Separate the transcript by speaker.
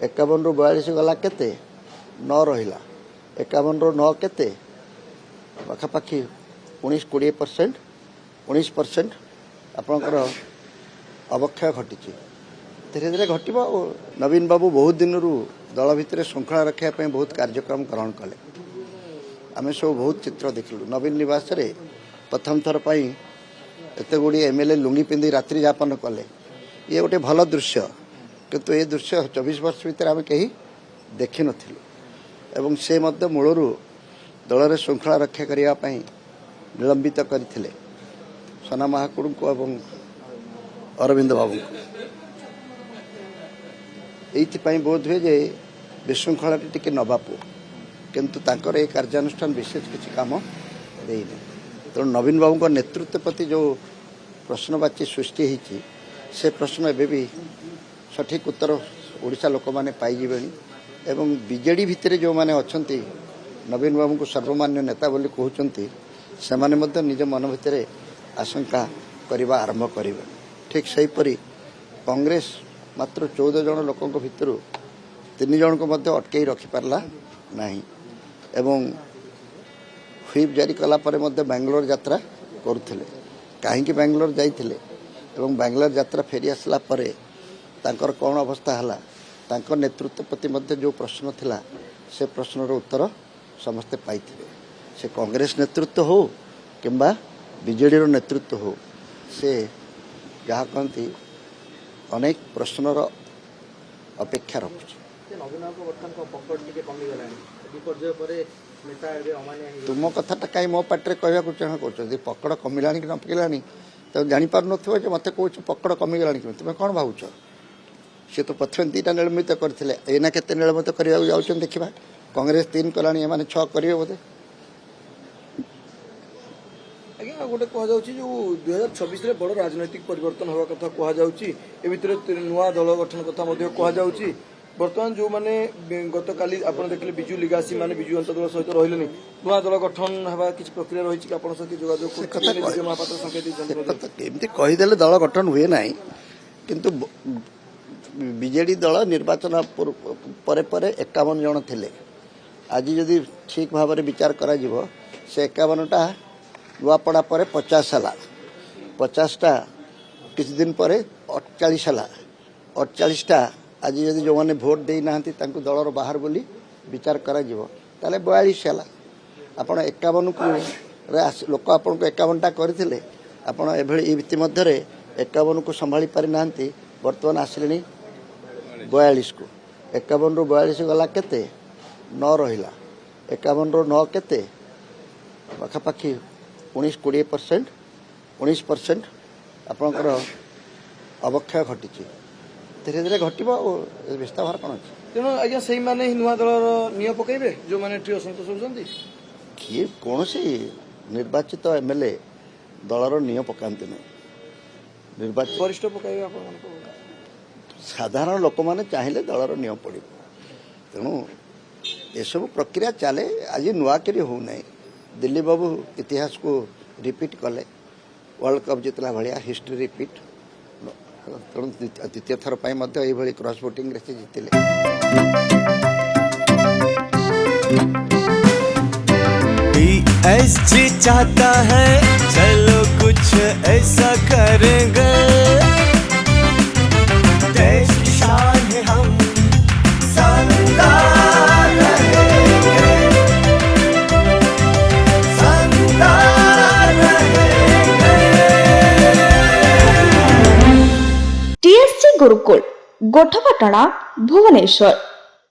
Speaker 1: 51 ରୁ 42 गला केते 9 रहिला 51 ରୁ 9 केते पाखापाखि 19-20% 19% आपणकर अवक्षय घटी धीरे धीरे घटव। नवीन बाबू बहुत दिन दल भितर श्रृंखला रखापी बहुत कार्यक्रम ग्रहण कले। आम सब बहुत चित्र देखलु नवीन निवास रे प्रथम थर पर एत गुड़ी एमएलए लुंगी पिंधि रात्रि यापन कले। ये गोटे भल दृश्य किंतु ये दृश्य 24 वर्ष भितर आम कहीं देखि नथिलु एवं से मध्य मूलरू दल रे श्रृंखला रक्षा करने निलंबित करथिले सना महाकुड़ को एवं अरविंद बाबू को बोध हुए जे विशृंखला टी नबापु किंतु तांकर ए कार्यानुष्ठान विशेष किसी काम देनी। तेणु नवीन बाबू को नेतृत्व प्रति जो प्रश्नवाची सृष्टि होती से प्रश्न एवं भी सठिक उत्तर ओडिशा लोक मैंने पाइबे एवं बीजेडी भितर जो मैंने अच्छा नवीन बाबू को सर्वमान्य नेता बोली कहते से माने निज मन भितर आशंका करने आरंभ करेंगे। ठीक सहीपरि कांग्रेस मात्र 14 जन लोकों भितर 3 जन को अटकई रखिपारा ना एवं व्हिप जारी कला परे बेंगलोर यात्रा करुले कहीं बेंगलोर जाइए एवं बेंगलोर यात्रा फेरी आसला परे तांकर कौन अवस्था है तांकर नेतृत्व प्रति जो प्रश्न थिला से प्रश्नर उत्तर समस्ते पाई से कांग्रेस नेतृत्व हो किंबा बीजेडी नेतृत्व हो से जहाँ कहती अनेक प्रश्नर अपेक्षा रखुଛି। तुम कथाटा कहीं मो पाटे कहवाक चाह कर पकड़ कमिला कि न पकड़ा तो जापार नो मत कौ पकड़ कमिगला कि तुम कौन भावुच सी तो प्रथम 2टा निलंबित करते एना के निलंबित करने जाऊँ देखा कांग्रेस 3 कला 6 करेंगे बोधे।
Speaker 2: आज्ञा गोटे कहुच्छी जो 2026 बड़ राजनैतिक परिवर्तन हवा कथा कहुच्छी नुआ दल गठन कथा कहुच्छी बर्तमान जो मैंने गत काली आप देखिए विजु लिगासी माने विजु जनता दल सहित रही नुआ दल गठन हवा किसी प्रक्रिया रही सहित जोगाजोग महापात्र संकेत
Speaker 1: कहीदे दल गठन हुए ना किंतु बीजेडी दल निर्वाचन पर 51 जन थे आज जदि ठीक भाव में विचार करा से 51टा नुआपड़ा पर 50 है 50टा किसी दिन पर 48 है 48टा आज जदि जो मैंने भोट देना दलर बाहर बोली विचार करा 42 है आपण 51 को लोक आपन को 51टा करथिले आपण एभली मध्य 51 को संभाली पारि नांती वर्तमान आसिले 42 को 51 ରୁ 42 गला केते 9 रहिला 51 ରୁ 9 केते पाखापाखि 19-20% 19% आपणकर अवक्षय घटी धीरे धीरे घटव विस्तार कौन अच्छे।
Speaker 2: तेणु आज्ञा से मैंने नुआ दल निय पकड़े जो मैंने टी असंतोष होती
Speaker 1: किए कौन निर्वाचित एमएलए दलर निय पकाती ना निर्वाचित
Speaker 2: वरिष्ठ पकड़े
Speaker 1: साधारण लोक मैंने चाहिए दलर नियम पड़ तेणु एसबू प्रक्रिया चले आज नुआकरी होना दिल्ली बाबू इतिहास को रिपीट कले वर्ल्ड कप जितला भाया हिस्ट्री रिपीट तेणु द्वितीय थर पर क्रॉस वोटिंग से जीतिले।
Speaker 3: PSG चाहता है चलो कुछ ऐसा करेंगे देश की शान है हम शानदार रहेंगे शानदार रहेंगे।
Speaker 4: TSG गुरुकुल गोठपाटଣା भुवनेश्वर।